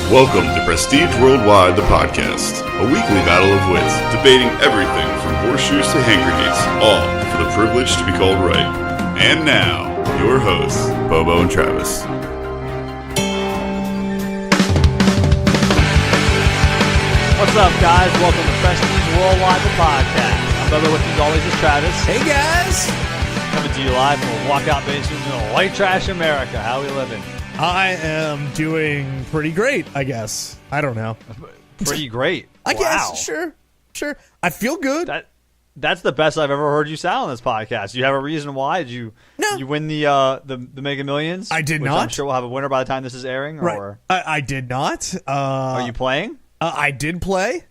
Welcome to Prestige Worldwide, the podcast, a weekly battle of wits, debating everything from horseshoes to hand grenades, all for the privilege to be called right. And now, your hosts, Bobo and Travis. What's up, guys? Welcome to Prestige Worldwide, the podcast. I'm Bobo, with you as always is Travis. Hey, guys! Coming to you live from a walkout basement in white trash America. How we living? I am doing pretty great, I guess. I don't know. Pretty great. I guess, sure. I feel good. That's the best I've ever heard you sound on this podcast. Do you have a reason why? Did you win the Mega Millions? I did which not. I'm sure we'll have a winner by the time this is airing. Right. Or I did not. Are you playing? I did play,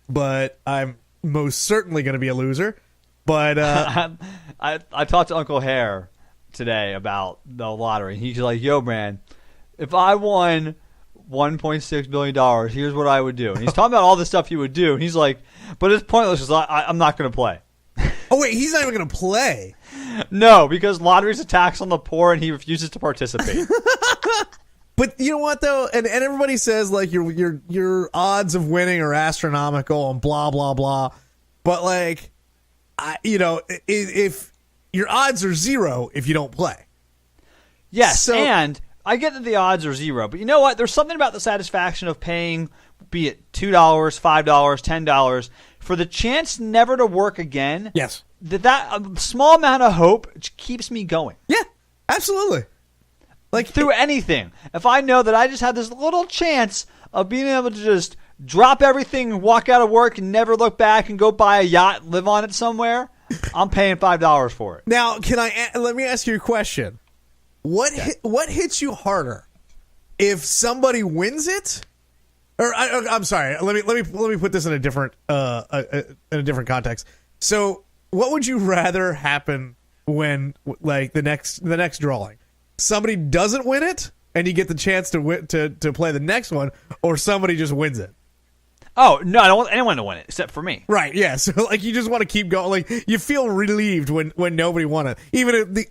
but I'm most certainly going to be a loser. But I talked to Uncle Hare today about the lottery. He's like, yo, man, if I won $1.6 billion, here's what I would do. And he's talking about all the stuff he would do. And he's like, but it's pointless because I'm not going to play. Oh, wait, he's not even going to play. No, because lottery's a tax on the poor and he refuses to participate. But you know what, though? And everybody says, like, your odds of winning are astronomical and blah, blah, blah. But, like, if your odds are zero if you don't play. Yes, and I get that the odds are zero, but you know what? There's something about the satisfaction of paying, be it $2, $5, $10, for the chance never to work again. Yes. That small amount of hope keeps me going. Yeah, absolutely. Like through anything. If I know that I just have this little chance of being able to just drop everything, walk out of work, and never look back and go buy a yacht and live on it somewhere, I'm paying $5 for it. Now, let me ask you a question. What hits you harder, if somebody wins it, or I'm sorry, let me put this in a different context. So, what would you rather happen when, like, the next drawing, somebody doesn't win it and you get the chance to play the next one, or somebody just wins it? Oh, no, I don't want anyone to win it except for me. Right, yeah. So, like, you just want to keep going. Like, you feel relieved when nobody won it.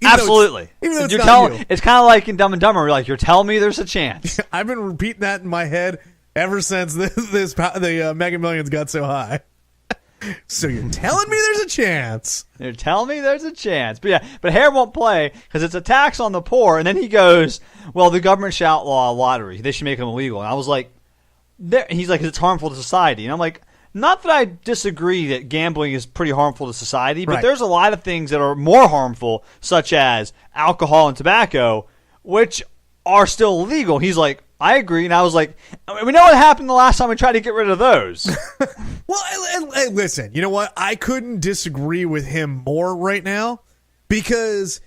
Absolutely. Even though it's not you. It's kind of like in Dumb and Dumber. You're like, you're telling me there's a chance. I've been repeating that in my head ever since the Mega Millions got so high. So you're telling me there's a chance. You're telling me there's a chance. But yeah, but Hare won't play because it's a tax on the poor. And then he goes, well, the government should outlaw a lottery. They should make them illegal. And I was like, he's like, it's harmful to society. And I'm like, not that I disagree that gambling is pretty harmful to society, but there's a lot of things that are more harmful, such as alcohol and tobacco, which are still illegal. He's like, I agree. And I was like, we know what happened the last time we tried to get rid of those. Well, and listen, you know what? I couldn't disagree with him more right now, because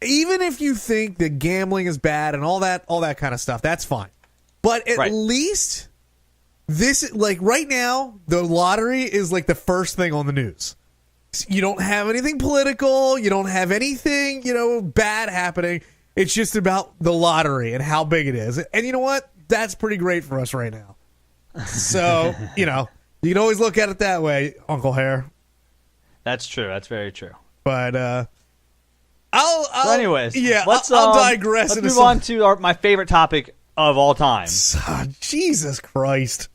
even if you think that gambling is bad and all that kind of stuff, that's fine. But at least this, like, right now, the lottery is like the first thing on the news. You don't have anything political. You don't have anything, bad happening. It's just about the lottery and how big it is. And you know what? That's pretty great for us right now. So, you can always look at it that way, Uncle Hare. That's true. That's very true. But, anyways, yeah, I'll digress. Let's move on to my favorite topic of all time. Jesus Christ.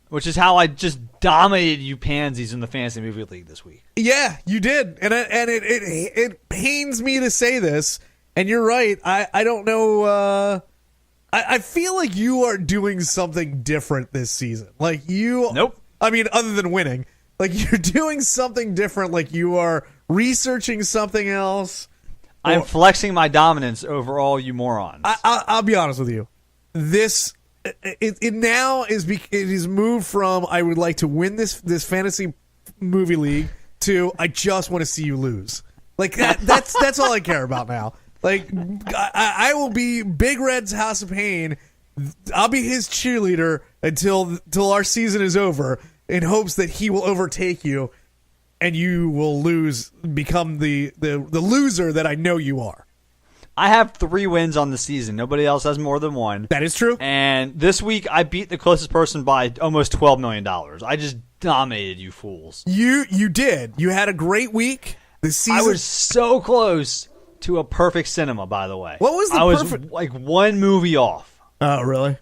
Which is how I just dominated you pansies in the Fantasy Movie League this week. Yeah, you did. And it pains me to say this, and you're right. I don't know. I feel like you are doing something different this season. Like you. Nope. I mean, other than winning. Like, you're doing something different. Like, you are researching something else. I'm flexing my dominance over all you morons. I'll be honest with you. This it now is moved from I would like to win this fantasy movie league to I just want to see you lose. Like that's all I care about now. Like I will be Big Red's House of Pain. I'll be his cheerleader until our season is over, in hopes that he will overtake you and you will become the loser that I know you are. I have 3 wins on the season. Nobody else has more than 1. That is true. And this week, I beat the closest person by almost $12 million. I just dominated you fools. You did. You had a great week. This season, I was so close to a perfect cinema, by the way. What was the perfect? I was like one movie off. Oh, really?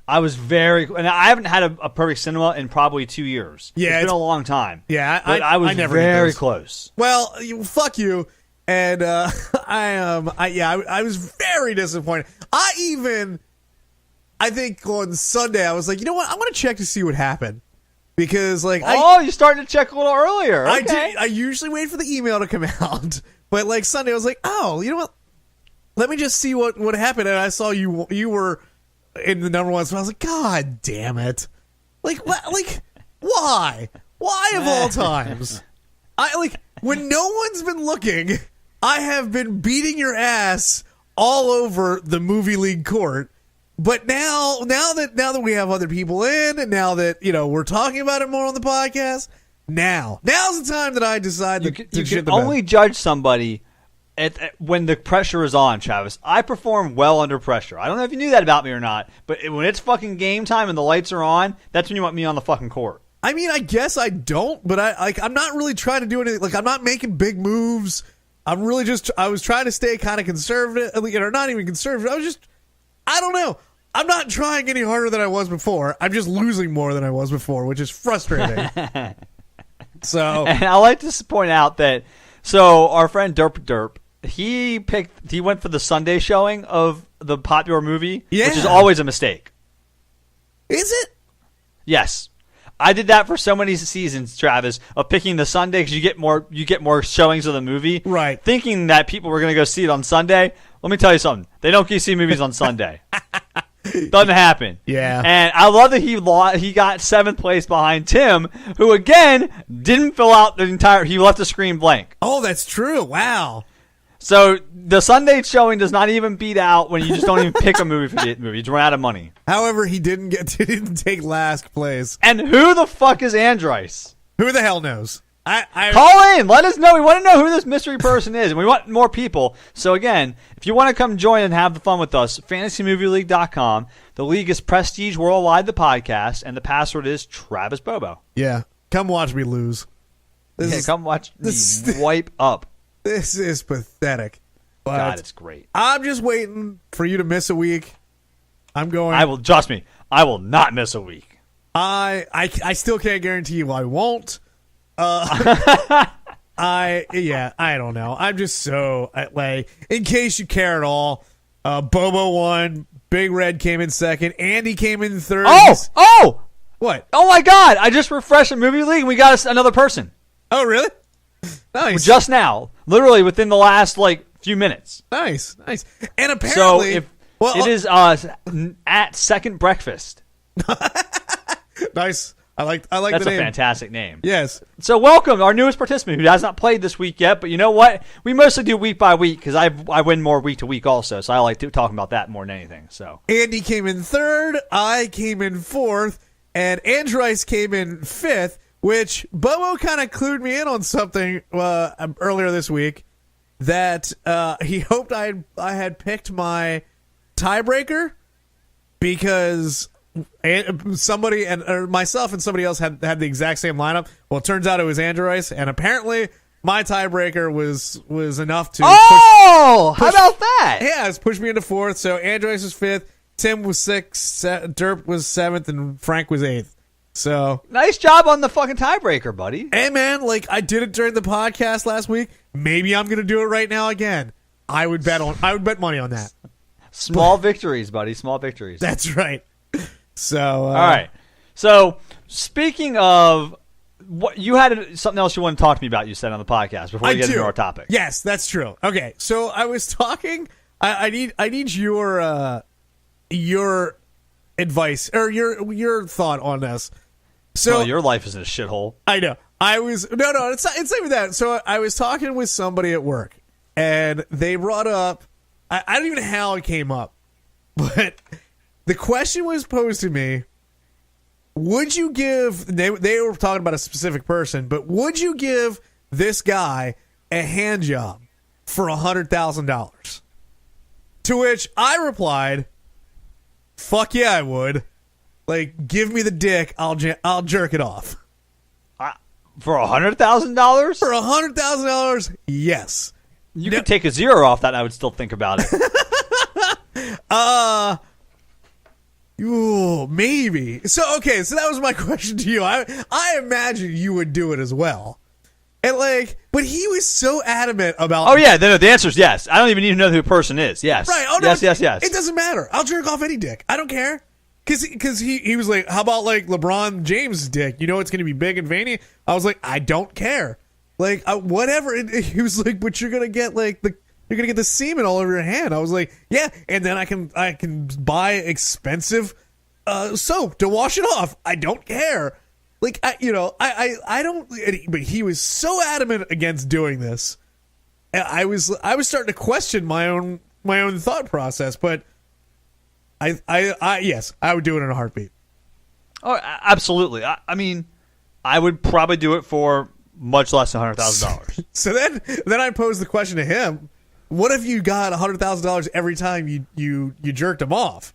I was and I haven't had a perfect cinema in probably 2 years. Yeah, it's been a long time. Yeah, but I was never very close. Well, fuck you. And I was very disappointed. I think on Sunday I was like, you know what? I'm going to check to see what happened. Because you're starting to check a little earlier. Okay. I usually wait for the email to come out, but like Sunday I was like, oh, you know what? Let me just see what happened, and I saw you were in the number one, so I was like, God damn it! Like why? Why of all times? When no one's been looking, I have been beating your ass all over the movie league court. But now that we have other people in, and now that we're talking about it more on the podcast, now's the time that I decide you can only judge somebody when the pressure is on, Travis. I perform well under pressure. I don't know if you knew that about me or not, but when it's fucking game time and the lights are on, that's when you want me on the fucking court. I mean, I guess I don't, but I'm not really trying to do anything. Like, I'm not making big moves. I was trying to stay kind of conservative, or not even conservative. I don't know. I'm not trying any harder than I was before. I'm just losing more than I was before, which is frustrating. So, and I like to point out that our friend Derp, he went for the Sunday showing of the popular movie, which is always a mistake. Is it? Yes. I did that for so many seasons, Travis, of picking the Sunday because you get more showings of the movie, right? Thinking that people were going to go see it on Sunday. Let me tell you something: they don't see movies on Sunday. Doesn't happen. Yeah. And I love that he got 7th place behind Tim, who again didn't fill out the entire. He left the screen blank. Oh, that's true. Wow. So the Sunday showing does not even beat out when you just don't even pick a movie for the movie. You run out of money. However, he didn't take last place. And who the fuck is Andrice? Who the hell knows? Call in. Let us know. We want to know who this mystery person is, and we want more people. So again, if you want to come join and have the fun with us, fantasymovieleague.com. The league is Prestige Worldwide, the podcast, and the password is Travis Bobo. Yeah. Come watch me lose. Come watch me wipe up. This is pathetic. But God, it's great. I'm just waiting for you to miss a week. Trust me, I will not miss a week. I still can't guarantee you I won't. I don't know. I'm just so in case you care at all, Bobo won. Big Red came in second. Andy came in third. Oh! What? Oh my God! I just refreshed the movie league and we got us another person. Oh, really? Nice. Just now, literally within the last few minutes. Nice. And apparently, it is at Second Breakfast. Nice. I like That's the name. That's a fantastic name. Yes. So welcome our newest participant who has not played this week yet, but you know what? We mostly do week by week because I win more week to week also, so I like talking about that more than anything. So Andy came in third, I came in fourth, and Andrice came in fifth, which Bobo kind of clued me in on something earlier this week that he hoped I had picked my tiebreaker because somebody or myself and somebody else had the exact same lineup. Well, it turns out it was Andrice, and apparently my tiebreaker was enough to how about that? Yeah, it's pushed me into fourth. So Andrice was fifth, Tim was sixth, Derp was seventh, and Frank was eighth. So nice job on the fucking tiebreaker, buddy. Hey man, I did it during the podcast last week. Maybe I'm gonna do it right now again. I would bet money on that. Small victories, buddy. Small victories. That's right. So all right. So speaking of what you had something else you want to talk to me about, you said on the podcast before we get into our topic. Yes, that's true. Okay, so I was talking. I need your advice or your thought on this. So your life is in a shithole. I know. It's not even that. So I was talking with somebody at work, and they brought up. I don't even know how it came up, but the question was posed to me. Would you give? They were talking about a specific person, but would you give this guy a hand job for $100,000? To which I replied, "Fuck yeah, I would. Give me the dick. I'll jerk it off." For $100,000? For $100,000, yes. You could take a zero off that, and I would still think about it. Ooh, maybe. So that was my question to you. I imagine you would do it as well. And but he was so adamant about. Oh yeah, the answer is yes. I don't even need to know who the person is. Yes. Right. Oh no. Yes. It doesn't matter. I'll jerk off any dick. I don't care. Because he was like, how about like LeBron James' dick? You know it's going to be big and veiny. I was like, I don't care. Like whatever. He was like, but you're gonna get you're gonna get the semen all over your hand. I was like, yeah, and then I can buy expensive soap to wash it off. I don't care. Like I don't. But he was so adamant against doing this. I was starting to question my own thought process. But yes, I would do it in a heartbeat. Oh, absolutely. I mean, I would probably do it for much less than $100,000. So then I posed the question to him: what if you got $100,000 every time you jerked him off?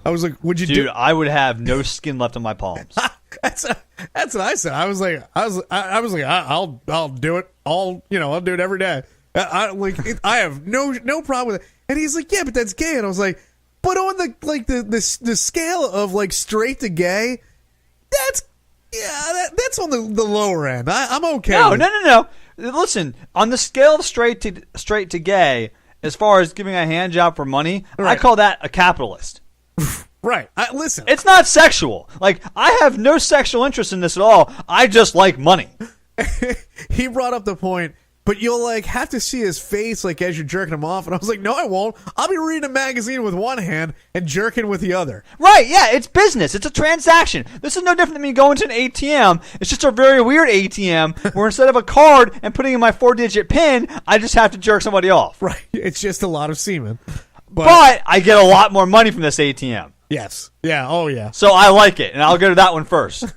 I was like, would you do? Dude, I would have no skin left on my palms. That's what I said. I was like, I'll do it. I'll do it every day. I have no problem with it. And he's like, yeah, but that's gay. And I was like, but on the scale of like straight to gay, that's on the lower end. I'm okay. No. Listen, on the scale of straight to gay, as far as giving a hand job for money, right. I call that a capitalist. Right. Listen. It's not sexual. Like, I have no sexual interest in this at all. I just like money. He brought up the point, but you'll have to see his face as you're jerking him off. And I was like, no, I won't. I'll be reading a magazine with one hand and jerking with the other. Right. Yeah. It's business. It's a transaction. This is no different than me going to an ATM. It's just a very weird ATM where instead of a card and putting in my 4-digit PIN, I just have to jerk somebody off. Right. It's just a lot of semen. But I get a lot more money from this ATM. Yes. Yeah. Oh, yeah. So I like it, and I'll go to that one first.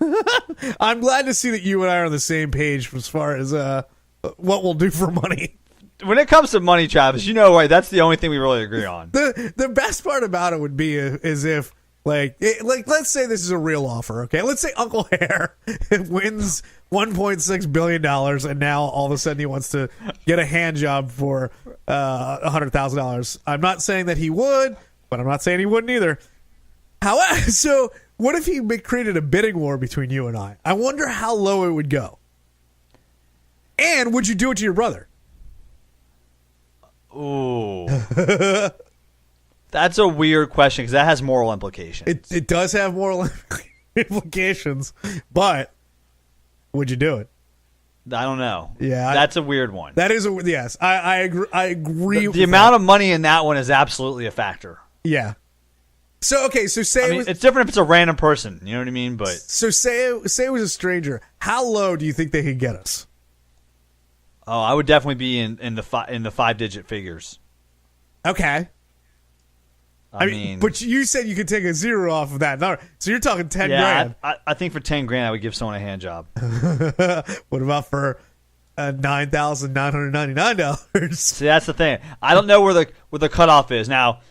I'm glad to see that you and I are on the same page as far as what we'll do for money. When it comes to money, Travis, right? That's the only thing we really agree on. The best part about it would be is if let's say this is a real offer. Okay, let's say Uncle Hare wins $1.6 billion, and now all of a sudden he wants to get a hand job for $100,000. I'm not saying that he would, but I'm not saying he wouldn't either. However, so what if he created a bidding war between you and I? I wonder how low it would go. And would you do it to your brother? Ooh. That's a weird question because that has moral implications. It does have moral implications, but would you do it? I don't know. Yeah. That's a weird one. That is yes. I agree. The amount of money in that one is absolutely a factor. Yeah. So say it's different if it's a random person. You know what I mean? But so say it was a stranger. How low do you think they could get us? Oh, I would definitely be in the 5-digit figures. Okay. I mean, but you said you could take a zero off of that number, so you're talking $10,000. I think for $10,000 I would give someone a hand job. What about for $9,999? See, that's the thing. I don't know where the cutoff is now.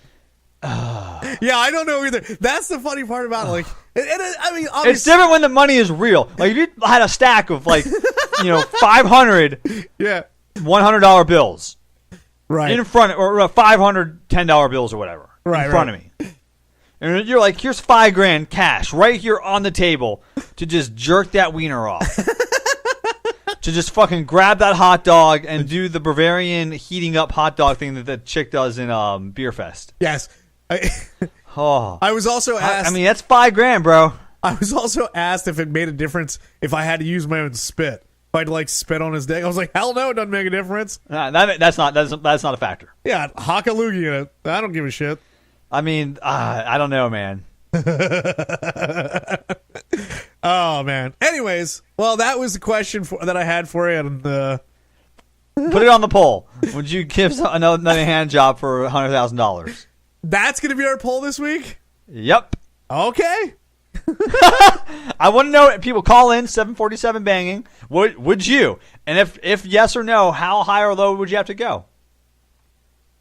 Yeah, I don't know either. That's the funny part about it. Obviously, it's different when the money is real. Like if you had a stack of 500 $100 bills, right, in front or 500 $10 bills or whatever, right, in front of me, and you're like, here's $5,000 cash right here on the table to just jerk that wiener off. To just fucking grab that hot dog and do the Bavarian heating up hot dog thing that the chick does in Beer Fest. Yes. I was also asked. I mean, that's $5,000, bro. I was also asked if it made a difference if I had to use my own spit. If I had to spit on his dick. I was like, hell no, it doesn't make a difference. That's not a factor. Yeah, hock a loogie in it. I don't give a shit. I mean, I don't know, man. Oh man. Anyways, well, that was the question that I had for you. And put it on the poll. Would you give another hand job for $100,000? That's going to be our poll this week? Yep. Okay. I want to know if people call in 747 banging. Would you? And if yes or no, how high or low would you have to go?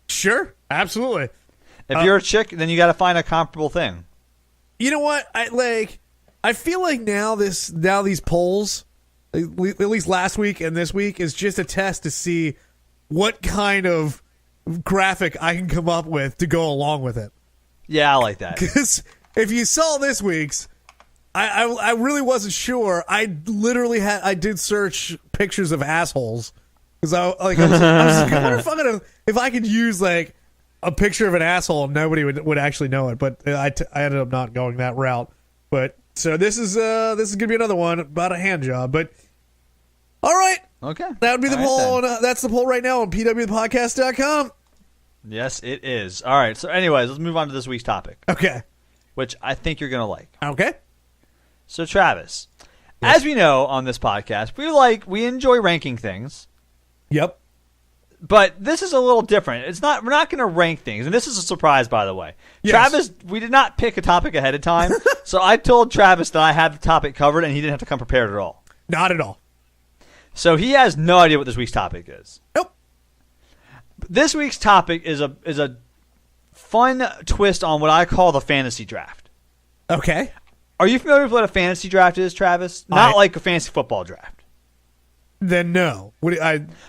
Sure. Absolutely. If you're a chick, then you got to find a comparable thing. You know what? I feel like now these polls, at least last week and this week, is just a test to see what kind of graphic I can come up with to go along with it. Yeah, I like that. if you saw this week's, I really wasn't sure. I did search pictures of assholes because I was wonder if I could use like a picture of an asshole and nobody would actually know it. But I ended up not going that route. But so this is gonna be another one about a hand job. But all right, okay, that would be the poll. That's the poll right now on pwthepodcast.com. Yes, it is. All right. So, anyways, let's move on to this week's topic. Okay, which I think you're gonna like. Okay. So, Travis, as we know on this podcast, we enjoy ranking things. Yep. But this is a little different. We're not going to rank things, and this is a surprise, by the way. Yes. Travis, we did not pick a topic ahead of time, so I told Travis that I had the topic covered, and he didn't have to come prepared at all. Not at all. So he has no idea what this week's topic is. Nope. This week's topic is a fun twist on what I call the fantasy draft. Okay. Are you familiar with what a fantasy draft is, Travis? Not like a fantasy football draft. Then no.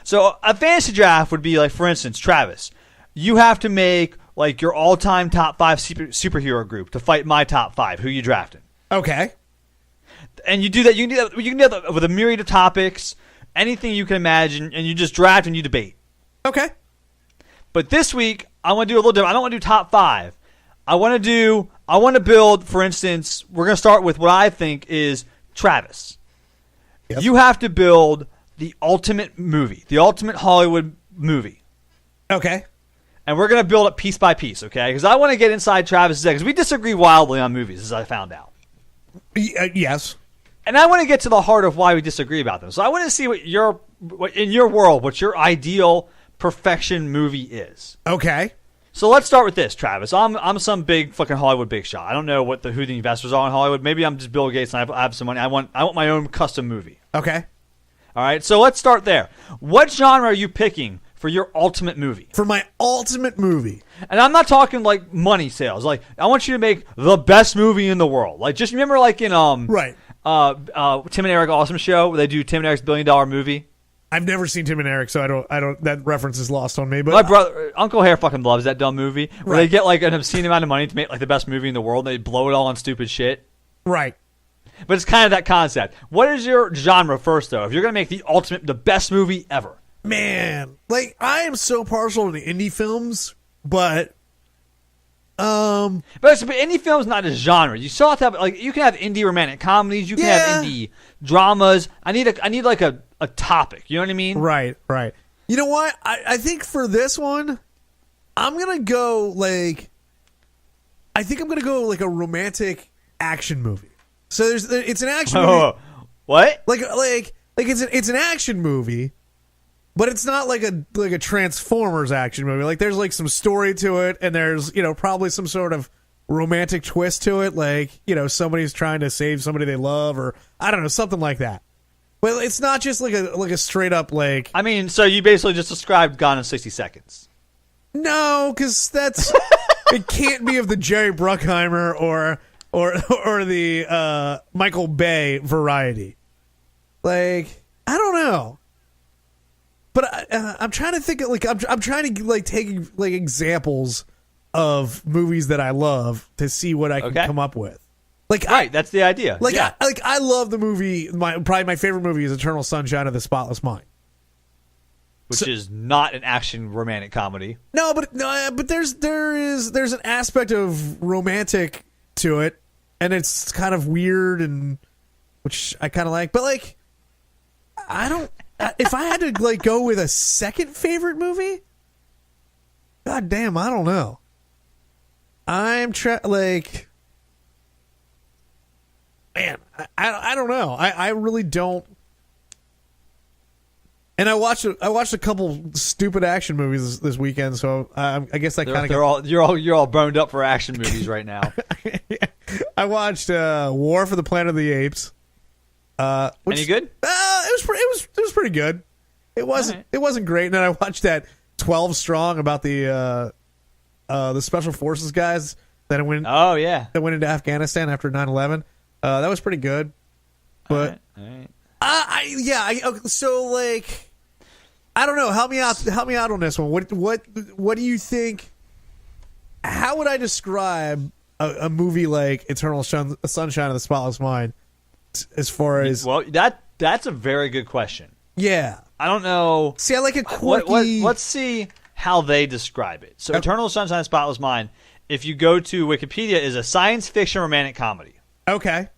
So a fantasy draft would be like, for instance, Travis, you have to make like your all-time top 5 superhero group to fight my top 5. Who you drafting? Okay. And you do that. You can do that with a myriad of topics, anything you can imagine, and you just draft and you debate. Okay. But this week, I want to do a little different. I don't want to do top 5. I want to build, for instance, we're going to start with what I think is Travis. Yep. You have to build the ultimate movie, the ultimate Hollywood movie. Okay. And we're going to build it piece by piece, okay? Because I want to get inside Travis's head, because we disagree wildly on movies, as I found out. Yes. And I want to get to the heart of why we disagree about them. So I want to see what in your world, what your ideal perfection movie is. Okay. So let's start with this, Travis. I'm some big fucking Hollywood big shot. I don't know who the investors are in Hollywood. Maybe I'm just Bill Gates and I have some money. I want my own custom movie. Okay. All right. So let's start there. What genre are you picking for your ultimate movie? For my ultimate movie. And I'm not talking like money sales. Like I want you to make the best movie in the world. Like just remember like in right. Tim and Eric Awesome Show where they do Tim and Eric's $1 billion movie. I've never seen Tim and Eric, so I don't. That reference is lost on me. But my brother, Uncle Hare, fucking loves that dumb movie where they get like an obscene amount of money to make like the best movie in the world. And they blow it all on stupid shit. Right. But it's kind of that concept. What is your genre first, though? If you're gonna make the best movie ever, man, like I am so partial to indie films, but indie film's not a genre. You still have to have like you can have indie romantic comedies, you can have indie dramas. I need like a topic. You know what I mean? Right. You know what? I think for this one, I'm gonna go like a romantic action movie. So it's an action movie. What? Like it's an action movie. But it's not like a Transformers action movie. Like there's like some story to it, and there's probably some sort of romantic twist to it. Like somebody's trying to save somebody they love, or I don't know, something like that. But it's not just like a straight up like. I mean, so you basically just described Gone in 60 Seconds. No, because that's it can't be of the Jerry Bruckheimer or the Michael Bay variety. Like I don't know. But I'm trying to think of, like I'm trying to like take like examples of movies that I love to see what I can come up with. Like that's the idea. Like I love the movie. Probably my favorite movie is Eternal Sunshine of the Spotless Mind, which is not an action romantic comedy. No, but there's an aspect of romantic to it, and it's kind of weird and which I kind of like. But like I don't. If I had to like go with a second favorite movie, god damn, I don't know. Man, I don't know. I really don't. And I watched a couple stupid action movies this weekend, so I guess I kind of you're all boned up for action movies right now. I watched War for the Planet of the Apes. Any good? It was pretty good. It wasn't great. And then I watched that 12 Strong about the special forces guys that went. Oh yeah, that went into Afghanistan after 9/11. That was pretty good. But all right. So like, I don't know. Help me out on this one. What do you think? How would I describe a movie like Eternal Sunshine of the Spotless Mind as far as that's a very good question. Yeah. I don't know. See, I like a quirky. Let's see how they describe it. So, Eternal Sunshine of the Spotless Mind, if you go to Wikipedia, is a science fiction romantic comedy. Okay.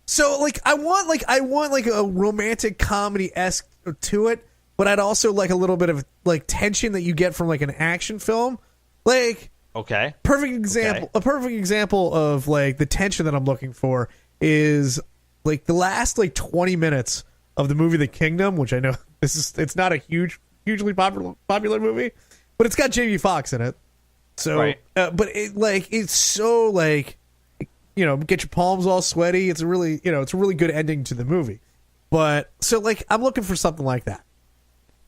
So, like, I want like a romantic comedy-esque to it, but I'd also like a little bit of like tension that you get from like an action film. Like, okay, perfect example. A perfect example of like the tension that I'm looking for is like the last like 20 minutes of the movie The Kingdom, which I know it's not a hugely popular movie, but it's got Jamie Foxx in it. So, right. But it's so like, get your palms all sweaty. It's a really good ending to the movie. But so like I'm looking for something like that.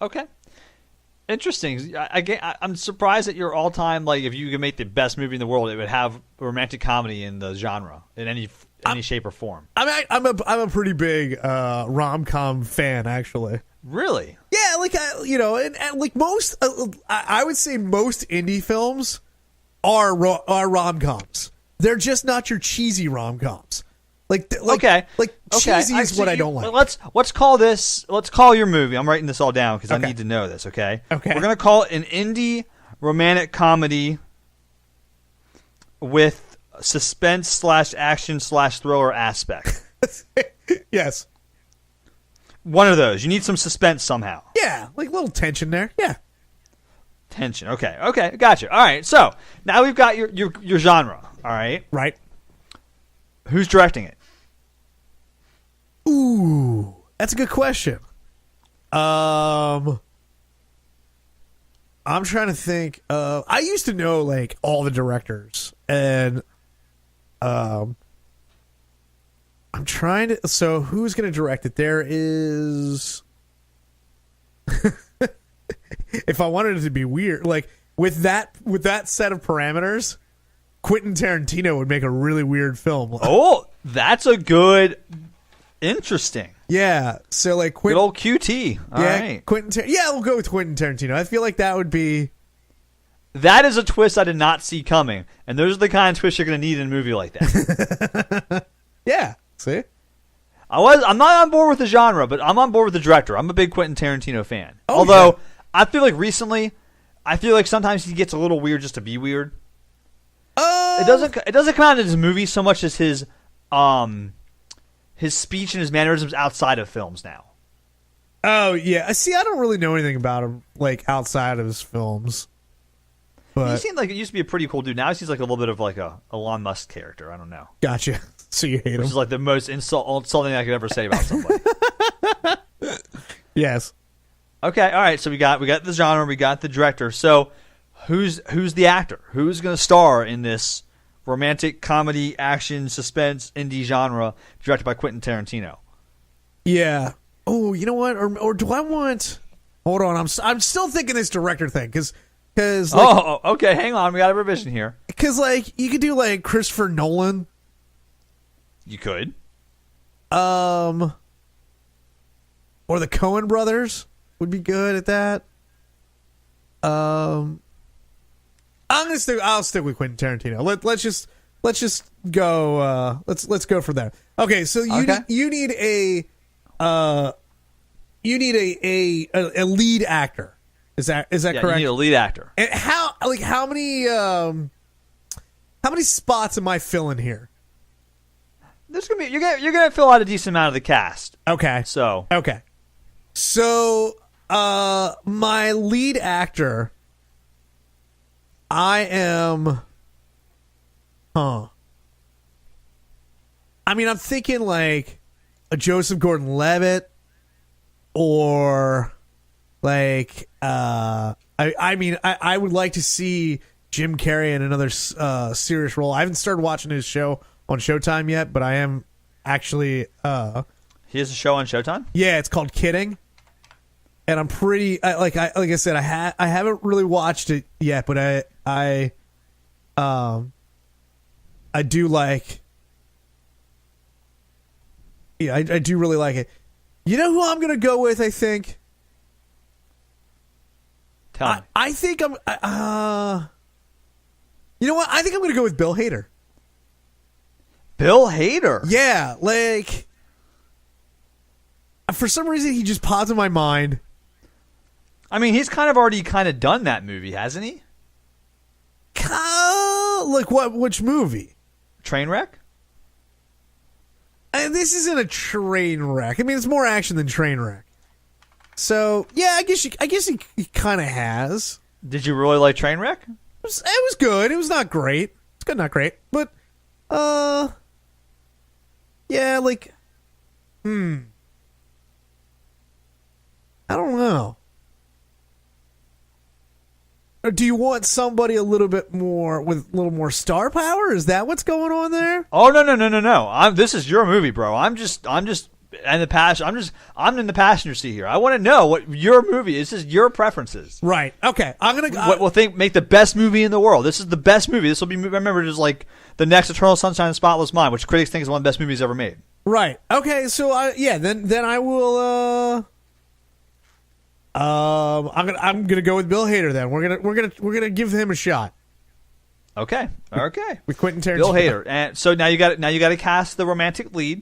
Okay. Interesting. I'm surprised that your all-time, like, if you could make the best movie in the world, it would have romantic comedy in the genre in any shape or form. I'm a pretty big rom-com fan, actually. Really? Yeah, like and like most, I would say most indie films are rom-coms. They're just not your cheesy rom-coms. Cheesy is what I don't like. Let's call this. Let's call your movie. I'm writing this all down because I need to know this. Okay. Okay. We're gonna call it an indie romantic comedy with suspense / action / thriller aspect. Yes. One of those. You need some suspense somehow. Yeah, like a little tension there. Yeah. Tension. Okay. Gotcha. All right. So now we've got your genre. All right. Right. Who's directing it? Ooh, that's a good question. I'm trying to think. I used to know like all the directors, and I'm trying to. So who's going to direct it? There is. If I wanted it to be weird, like with that set of parameters, Quentin Tarantino would make a really weird film. Oh, that's a good, interesting. Yeah, so like good old QT. All right. We'll go with Quentin Tarantino. I feel like that would be. That is a twist I did not see coming, and those are the kind of twists you're going to need in a movie like that. Yeah, see, I'm not on board with the genre, but I'm on board with the director. I'm a big Quentin Tarantino fan. Oh, although yeah. I feel like recently, sometimes he gets a little weird just to be weird. It doesn't come out in his movies so much as his speech and his mannerisms outside of films now. Oh yeah, see, I don't really know anything about him like outside of his films. But he seemed like it used to be a pretty cool dude. Now he seems like a little bit of like a Elon Musk character. I don't know. Gotcha. So you hate him? Which is like the most insulting I could ever say about somebody. Yes. Okay. All right. So we got the genre. We got the director. So who's the actor? Who's going to star in this romantic comedy, action, suspense, indie genre directed by Quentin Tarantino? Yeah. Oh, you know what? Or do I want? Hold on. I'm still thinking this director thing because. Okay. Hang on. We got a revision here. Because like you could do like Christopher Nolan. You could. Or the Coen brothers would be good at that. I'll stick with Quentin Tarantino. Let's just go. Let's go from there. Okay, so you need a lead actor. Is that correct? You need a lead actor. And how many spots am I filling here? There's gonna be you're gonna fill out a decent amount of the cast. Okay. So my lead actor, I am. I mean, I'm thinking like a Joseph Gordon-Levitt, or like I would like to see Jim Carrey in another serious role. I haven't started watching his show on Showtime yet, but I am actually. He has a show on Showtime? Yeah, it's called Kidding, and I'm pretty like I said, I haven't really watched it yet, but I do like. Yeah, I do really like it. You know who I'm gonna go with? I think. Tell me. I think I'm. You know what? I think I'm going to go with Bill Hader. Bill Hader? Yeah, like, for some reason, he just pops in my mind. I mean, he's already done that movie, hasn't he? Like what? Which movie? Trainwreck? And this isn't a train wreck. I mean, it's more action than Trainwreck. So yeah, I guess he kind of has. Did you really like Trainwreck? It was good. It was not great. It's good, not great. But yeah, like, I don't know. Or do you want somebody a little bit more with a little more star power? Is that what's going on there? Oh no! This is your movie, bro. I'm in the passenger seat here. I want to know what your movie is. This is your preferences. Right. Okay. I'm gonna. What will make the best movie in the world? This is the best movie. This will be remembered as like the next Eternal Sunshine of the Spotless Mind, which critics think is one of the best movies ever made. Right. Okay. So then I will. I'm gonna go with Bill Hader. Then we're gonna give him a shot. Okay. With Quentin Tarantino. Bill Hader, and so now you got to cast the romantic lead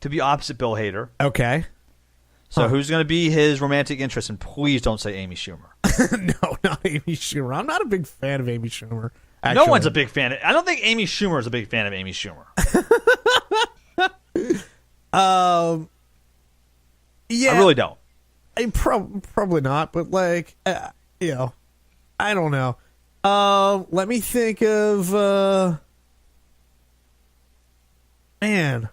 to be opposite Bill Hader. Okay. So who's going to be his romantic interest? And please don't say Amy Schumer. No, not Amy Schumer. I'm not a big fan of Amy Schumer. Actually. No one's a big fan. I don't think Amy Schumer is a big fan of Amy Schumer. Yeah. I really don't. Probably not, but like, I don't know. Let me think of, man.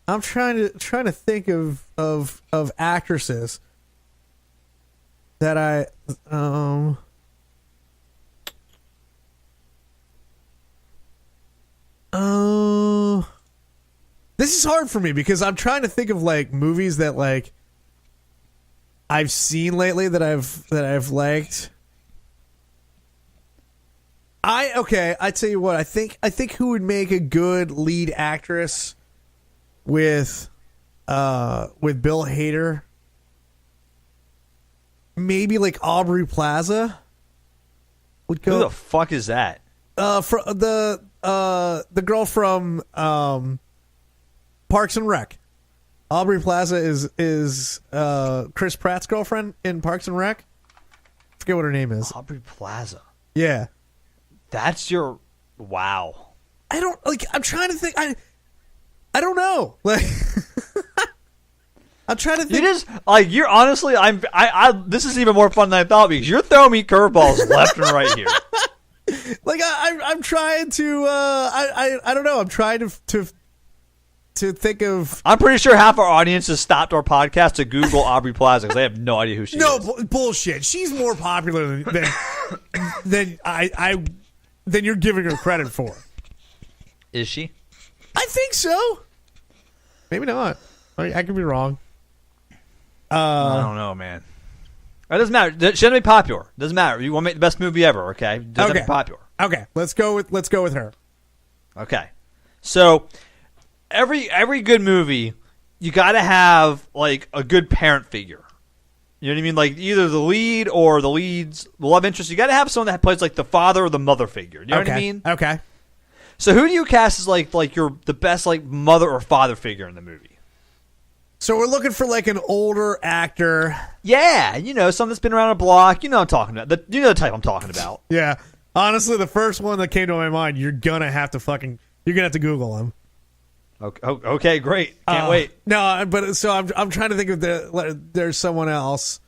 I'm trying to think of actresses that I this is hard for me because I'm trying to think of like movies that like I've seen lately that I've liked. I tell you what, I think who would make a good lead actress with Bill Hader? Maybe like Aubrey Plaza would go. Who the fuck is that? For the girl from Parks and Rec. Aubrey Plaza is Chris Pratt's girlfriend in Parks and Rec. I forget what her name is. Aubrey Plaza. Yeah. That's your wow. I don't like. I'm trying to think. I don't know. Like, I'm trying to think. You just like you're honestly. This is even more fun than I thought because you're throwing me curveballs left and right here. Like I'm trying to. I don't know. I'm trying to think of. I'm pretty sure half our audience has stopped our podcast to Google Aubrey Plaza because they have no idea who she is. No bullshit. She's more popular than than you're giving her credit for. Is she? I think so. Maybe not. I could be wrong. I don't know, man. It doesn't matter. It shouldn't be popular. Doesn't matter. You want to make the best movie ever, okay? Doesn't have to be popular. Okay. Let's go with her. Okay. So every good movie, you got to have like a good parent figure. You know what I mean? Like either the lead or the love interest. You got to have someone that plays like the father or the mother figure. You know what I mean? Okay. So who do you cast as like the best like mother or father figure in the movie? So we're looking for like an older actor. Yeah, someone that's been around a block. You know what I'm talking about. You know the type I'm talking about. Yeah. Honestly, the first one that came to my mind, you're gonna have to Google him. Okay, great. Can't wait. No, but so I'm trying to think of there's someone else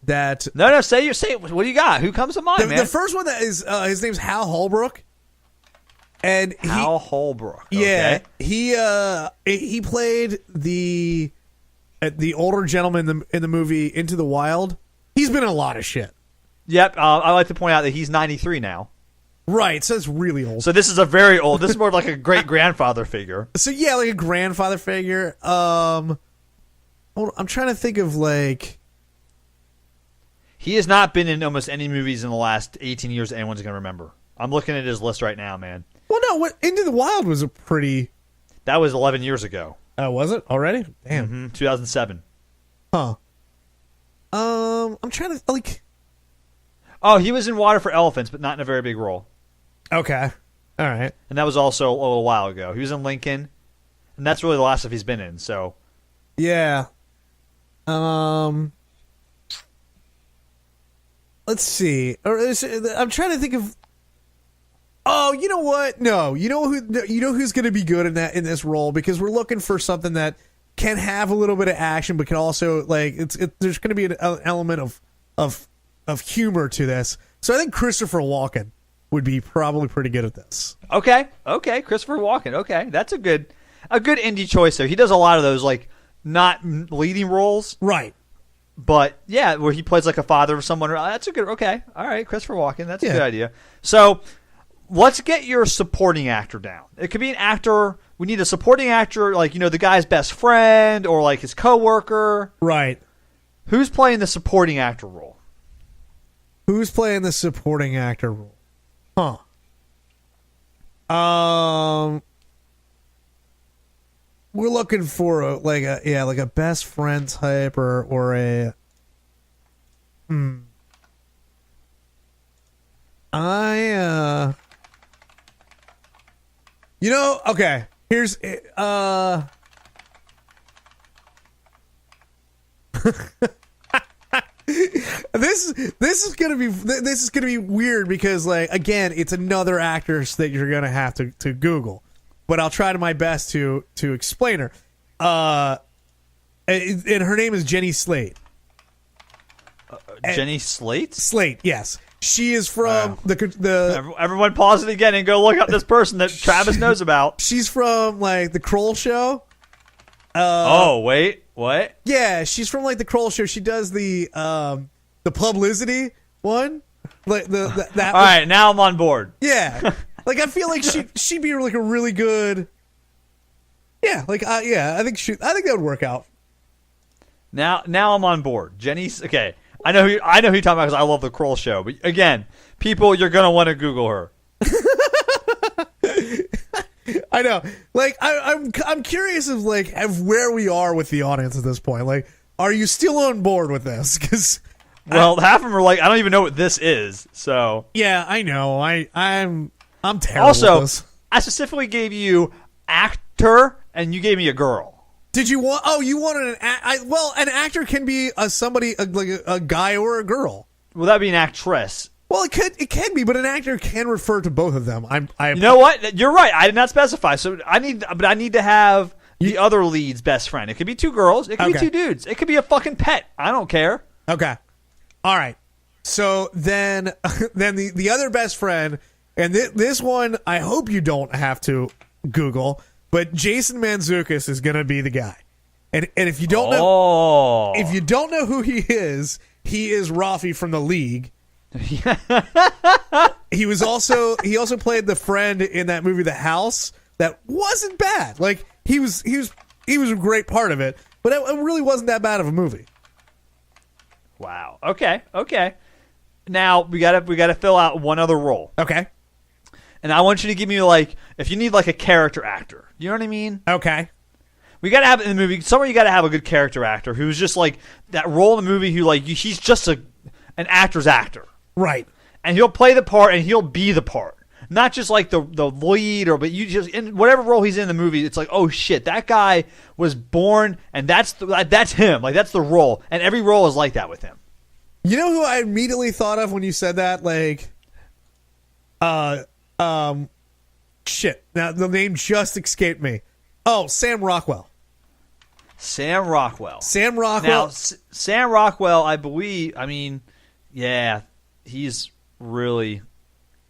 that. No. Say it. What do you got? Who comes to mind, man? The first one that is his name's Hal Holbrook. And Hal Holbrook. Okay. Yeah, he played the older gentleman in the movie Into the Wild. He's been in a lot of shit. Yep. I like to point out that he's 93 now. Right, so it's really old. So this is a very old. This is more like a great grandfather figure. So yeah, like a grandfather figure. I'm trying to think of like. He has not been in almost any movies in the last 18 years that anyone's going to remember. I'm looking at his list right now, man. Well, no, Into the Wild was a pretty. That was 11 years ago. Oh, was it already? Damn. 2007. Huh. I'm trying to like. Oh, he was in Water for Elephants, but not in a very big role. Okay. All right. And that was also a little while ago. He was in Lincoln, and that's really the last stuff he's been in. So, yeah. Let's see. I'm trying to think of. Oh, you know what? No, you know who's going to be good in this role, because we're looking for something that can have a little bit of action, but can also there's going to be an element of humor to this. So I think Christopher Walken would be probably pretty good at this. Okay, Christopher Walken. Okay, that's a good indie choice there. He does a lot of those not leading roles, right? But yeah, where he plays like a father of someone. That's a good. Okay, all right, Christopher Walken. That's a good idea. So let's get your supporting actor down. It could be an actor. We need a supporting actor, the guy's best friend or his coworker. Right. Who's playing the supporting actor role? Who's playing the supporting actor role? Huh. We're looking for a best friend type or a. Okay. Here's This is gonna be weird because again, it's another actress that you're gonna have to Google, but I'll try to my best to explain her. And her name is Jenny Slate. Jenny Slate? Slate, yes. She is from the. Everyone pause it again and go look up this person that Travis knows about. She's from the Kroll Show. Oh wait, what? Yeah, she's from the Kroll Show. She does the publicity one. That. All right, now I'm on board. Yeah, I feel like she'd be a really good. Yeah, I think that would work out. Now I'm on board. Jenny's okay. I know who you're talking about because I love the Kroll Show. But again, people, you're gonna want to Google her. I know. I'm curious of where we are with the audience at this point. Are you still on board with this? Because half of them are I don't even know what this is. So yeah, I know. I'm terrible. Also, with this. I specifically gave you actor, and you gave me a girl. Did you want? Oh, you wanted an actor can be somebody a guy or a girl. Well, that'd be an actress. Well, it can be, but an actor can refer to both of them. You know what? You're right. I did not specify. So I need to have the other lead's best friend. It could be two girls. It could be two dudes. It could be a fucking pet. I don't care. Okay. All right. So then the other best friend, and this one I hope you don't have to Google. But Jason Mantzoukas is going to be the guy, and if you don't know who he is Rafi from The League. He also played the friend in that movie The House that wasn't bad. He was a great part of it, but it really wasn't that bad of a movie. Wow. Okay. Now we gotta fill out one other role. Okay. And I want you to give me if you need a character actor. You know what I mean? Okay. We got to have in the movie somewhere. You got to have a good character actor who's just that role in the movie. He's just an actor's actor, right? And he'll play the part and he'll be the part, not just the lead but you just in whatever role he's in the movie. It's oh shit, that guy was born and that's him. That's the role, and every role is like that with him. You know who I immediately thought of when you said that? Shit. Now the name just escaped me. Oh, Sam Rockwell. Sam Rockwell. Now, Sam Rockwell, I believe. I mean, yeah, he's really,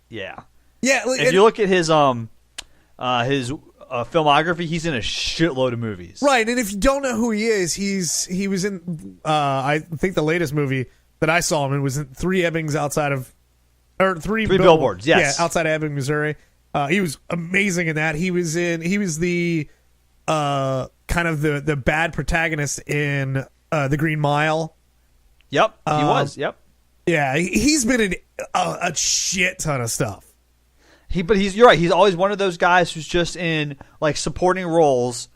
yeah. Yeah. If you look at his filmography, he's in a shitload of movies. Right, and if you don't know who he is, he was in. I think the latest movie that I saw him in was in Three Billboards. Yes, yeah, outside of Ebbing, Missouri. He was amazing in that. He was the kind of the bad protagonist in The Green Mile. Yep, he was. Yep. Yeah, he's been in a shit ton of stuff. But you're right. He's always one of those guys who's just in supporting roles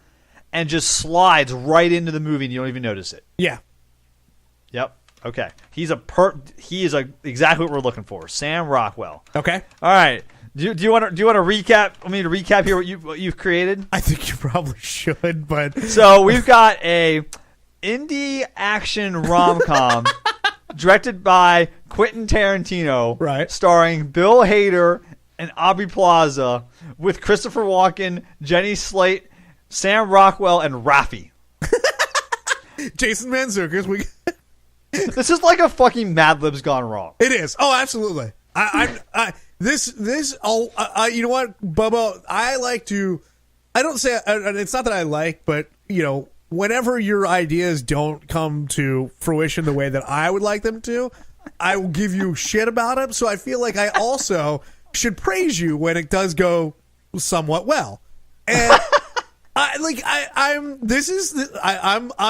and just slides right into the movie and you don't even notice it. Yeah. Yep. Okay, he is exactly what we're looking for. Sam Rockwell. Okay. All right. Do you want to recap? I mean, to recap here what you've created. I think you probably should, but so we've got a indie action rom-com directed by Quentin Tarantino, right? Starring Bill Hader and Aubrey Plaza, with Christopher Walken, Jenny Slate, Sam Rockwell, and Rafi. Jason Mantzoukas. This is like a fucking Mad Libs gone wrong. It is. Oh, absolutely. You know what, Bobo? I don't say, it's not that I like, but, whenever your ideas don't come to fruition the way that I would like them to, I will give you shit about them. So I feel like I also should praise you when it does go somewhat well. And I'm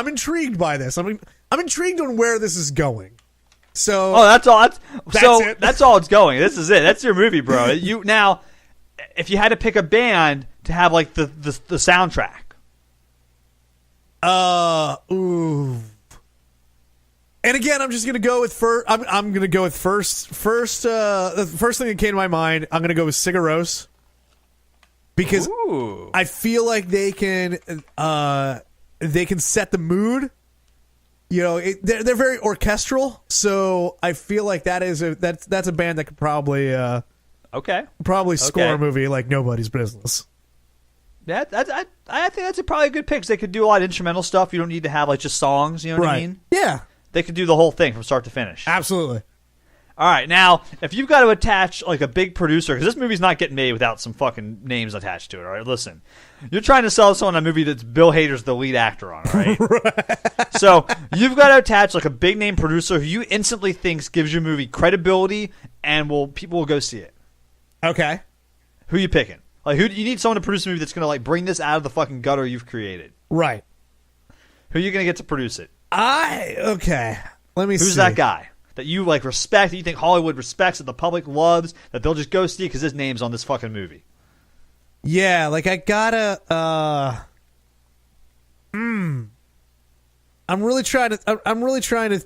intrigued by this. I'm intrigued on where this is going. So that's all. It. That's all it's going. This is it. That's your movie, bro. You now, if you had to pick a band to have like the soundtrack. Ooh. And again, I'm just gonna go with first. I'm gonna go with first. The first thing that came to my mind, I'm gonna go with Sigur Rós, because I feel like they can set the mood. They're very orchestral, so I feel like that's a band that could probably score a movie like Nobody's Business. I think that's probably a good pick. 'Cause they could do a lot of instrumental stuff. You don't need to have like just songs. You know what I mean? Yeah, they could do the whole thing from start to finish. Absolutely. All right, now if you've got to attach like a big producer, because this movie's not getting made without some fucking names attached to it. All right, listen, you're trying to sell someone a movie that's Bill Hader's the lead actor on, right? Right. So you've got to attach like a big name producer who you instantly think gives your movie credibility and people will go see it. Okay, who you picking? Like, you need someone to produce a movie that's gonna like bring this out of the fucking gutter you've created. Right. Who are you gonna get to produce it? Let me see. Who's that guy that you like respect, that you think Hollywood respects, that the public loves, that they'll just go see because his name's on this fucking movie? Yeah, like I gotta. I'm really trying to. I'm really trying to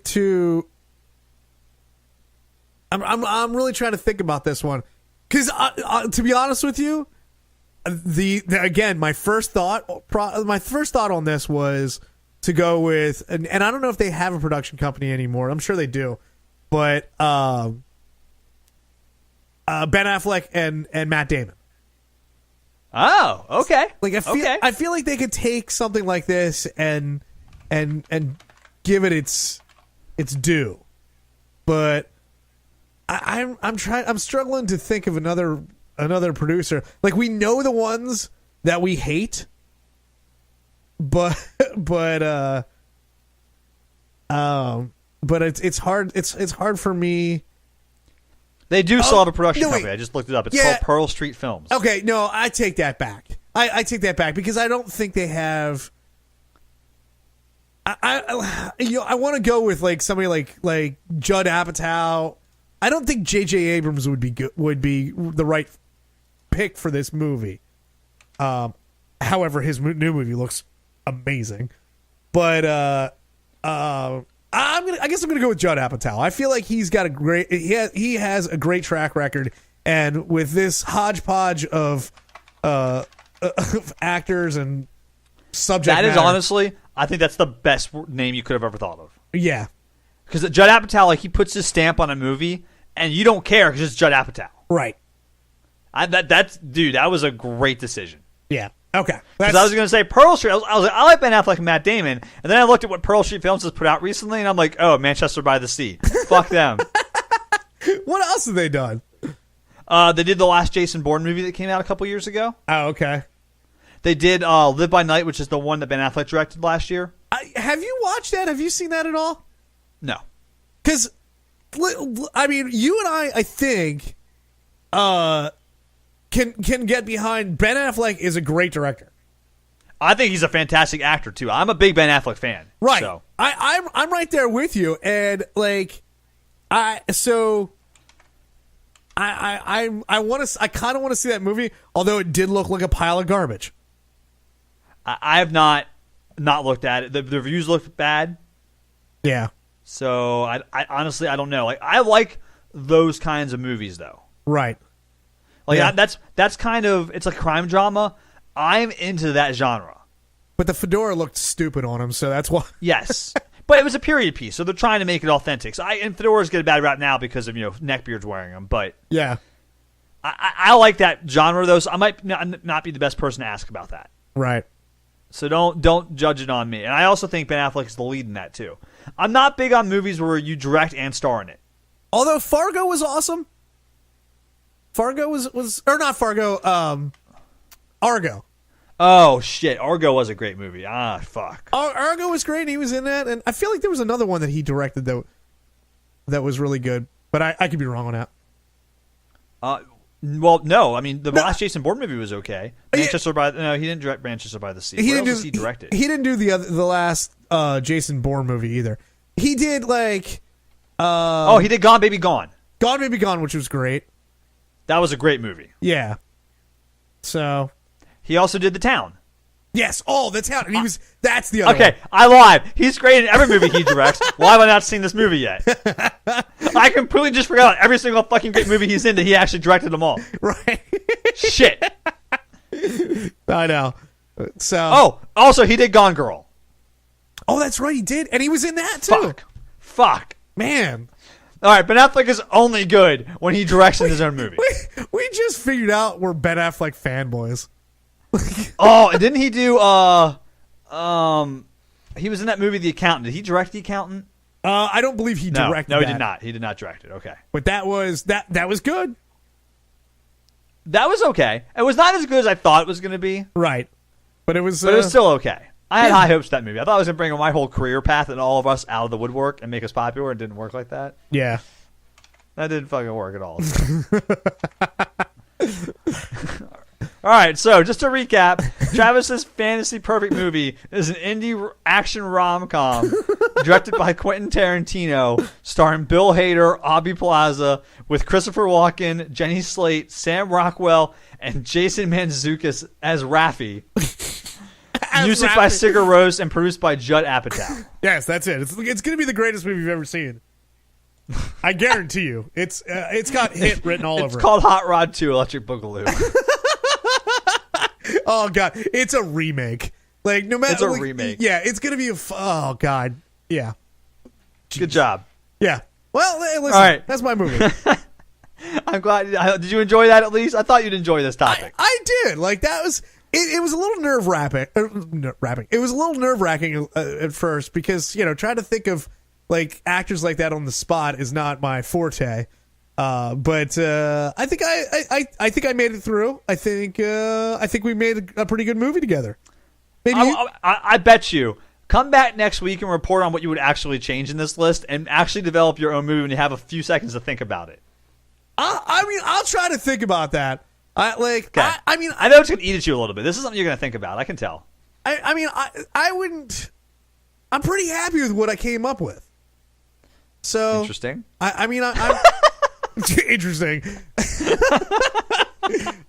think about this one, because to be honest with you, again my first thought on this was to go with, and I don't know if they have a production company anymore. I'm sure they do, but Ben Affleck and Matt Damon. Oh, okay. Like I feel like they could take something like this and give it its due, but I'm struggling to think of another producer. Like, we know the ones that we hate, but it's hard. It's hard for me. They do still have a production company. I just looked it up. It's called Pearl Street Films. Okay, no, I take that back. I take that back, because I don't think they have. I want to go with like somebody like Judd Apatow. I don't think J.J. Abrams would be the right pick for this movie. However, his new movie looks amazing, but I guess I'm gonna go with Judd Apatow. I feel like he has a great track record, and with this hodgepodge of actors and subject matter, honestly, I think that's the best name you could have ever thought of. Yeah, because Judd Apatow, like, he puts his stamp on a movie, and you don't care because it's Judd Apatow. Right. That was a great decision. Yeah. Okay. Because I was going to say Pearl Street. I was like, I like Ben Affleck and Matt Damon, and then I looked at what Pearl Street Films has put out recently, and I'm like, oh, Manchester by the Sea. Fuck them. What else have they done? They did the last Jason Bourne movie that came out a couple years ago. Oh, okay. They did Live by Night, which is the one that Ben Affleck directed last year. Have you watched that? Have you seen that at all? No. Because, I mean, you and I think, can get behind. Ben Affleck is a great director. I think he's a fantastic actor too. I'm a big Ben Affleck fan. Right. So. I'm right there with you, and like, I kind of want to see that movie, although it did look like a pile of garbage. I have not looked at it. The reviews look bad. Yeah. So I honestly I don't know. Like I like those kinds of movies though. Right. Like Yeah. that's kind of it's a crime drama. I'm into that genre. But the fedora looked stupid on him, so that's why. Yes. But it was a period piece, so they're trying to make it authentic. So and fedoras get a bad rap now because of neckbeards wearing them. But Yeah. I like that genre though. So I might not be the best person to ask about that. Right. So don't judge it on me. And I also think Ben Affleck is the lead in that too. I'm not big on movies where you direct and star in it. Although Fargo was awesome. Fargo was or not Fargo. Argo. Oh shit, Argo was a great movie. Ah fuck. Argo was great. He was in that, and I feel like there was another one that he directed that was really good. But I could be wrong on that. Well, no. I mean, the last Jason Bourne movie was okay. Manchester no, he didn't direct Manchester by the Sea. What else was he directed? He didn't do the last Jason Bourne movie either. He did like. He did Gone Baby Gone. Gone Baby Gone, which was great. That was a great movie. Yeah. So. He also did The Town. Yes. Oh, The Town. And that's the other Okay, one. I lied. He's great in every movie he directs. Why have I not seen this movie yet? I completely just forgot every single fucking great movie he's in that he actually directed them all. Right. Shit. I know. So. Oh, also he did Gone Girl. Oh, that's right. He did. And he was in that too. Fuck. Man. All right, Ben Affleck is only good when he directs in his own movie. We just figured out we're Ben Affleck fanboys. Oh, and didn't he do he was in that movie The Accountant. Did he direct The Accountant? I don't believe he directed No, he that. did not. He did not direct it. Okay. But that was good. That was okay. It was not as good as I thought it was going to be. Right. But it was still okay. I had high hopes for that movie. I thought it was going to bring my whole career path and all of us out of the woodwork and make us popular. It didn't work like that. Yeah. That didn't fucking work at all. All right, so just to recap, Travis's fantasy perfect movie is an indie action rom-com directed by Quentin Tarantino, starring Bill Hader, Aubrey Plaza, with Christopher Walken, Jenny Slate, Sam Rockwell, and Jason Mantzoukas as Raffi. Music by Sigur Rós and produced by Judd Apatow. Yes, that's it. It's going to be the greatest movie you've ever seen. I guarantee you. It's got hit written all over it. It's called Hot Rod 2 Electric Boogaloo. Oh god, it's a remake. Like no matter, it's a remake. Yeah, it's gonna be oh god, yeah. Jeez. Good job. Yeah. Well, hey, listen, all right. That's my movie. I'm glad. Did you enjoy that at least? I thought you'd enjoy this topic. I did. Like that was. It was a little nerve wracking. It was a little nerve wracking at first because trying to think of like actors like that on the spot is not my forte. But I think I think I made it through. I think we made a pretty good movie together. Maybe I bet you. Come back next week and report on what you would actually change in this list, and actually develop your own movie when you have a few seconds to think about it. I mean, I'll try to think about that. I know it's gonna eat at you a little bit. This is something you're gonna think about. I can tell. I wouldn't. I'm pretty happy with what I came up with. So interesting. I'm interesting.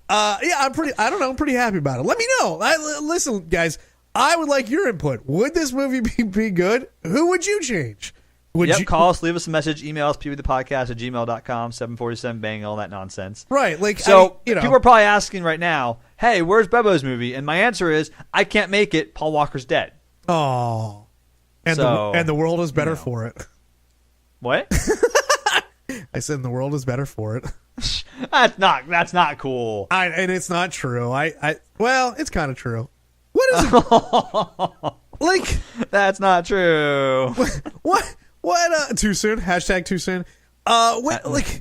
I'm pretty. I don't know. I'm pretty happy about it. Let me know. Listen, guys. I would like your input. Would this movie be good? Who would you change? Call us, leave us a message, email us, pwthepodcast@gmail.com, 747-BANG, all that nonsense. Right. Like, so people are probably asking right now, hey, where's Bobo's movie? And my answer is, I can't make it. Paul Walker's dead. Oh. And the world is better for it. What? I said the world is better for it. That's not cool. And it's not true. Well, it's kind of true. What is it? Like, that's not true. What too soon? Hashtag too soon.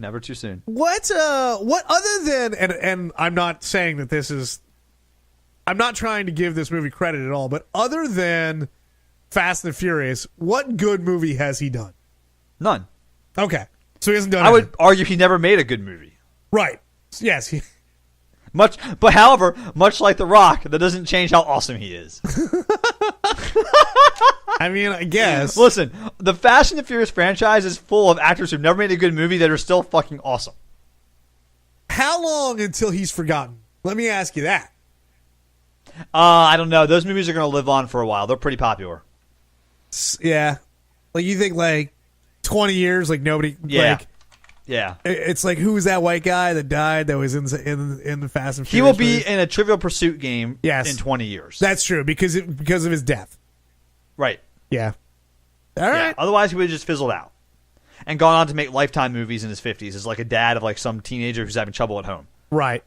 Never too soon. What other than and I'm not saying that this is, I'm not trying to give this movie credit at all, but other than Fast and Furious, what good movie has he done? None. Okay. So he hasn't done I would argue he never made a good movie. Right. Yes. However, much like The Rock, that doesn't change how awesome he is. I mean, I guess. Listen, the Fast and the Furious franchise is full of actors who've never made a good movie that are still fucking awesome. How long until he's forgotten? Let me ask you that. I don't know. Those movies are going to live on for a while. They're pretty popular. Yeah. Like, you think, like, 20 years, like nobody. Yeah. Like, yeah. It's like, who was that white guy that died that was in the Fast and Furious? He will be movies? in a Trivial Pursuit game in 20 years. That's true because of his death. Right. Yeah. All right. Yeah. Otherwise, he would have just fizzled out and gone on to make Lifetime movies in his 50s as like a dad of like some teenager who's having trouble at home. Right.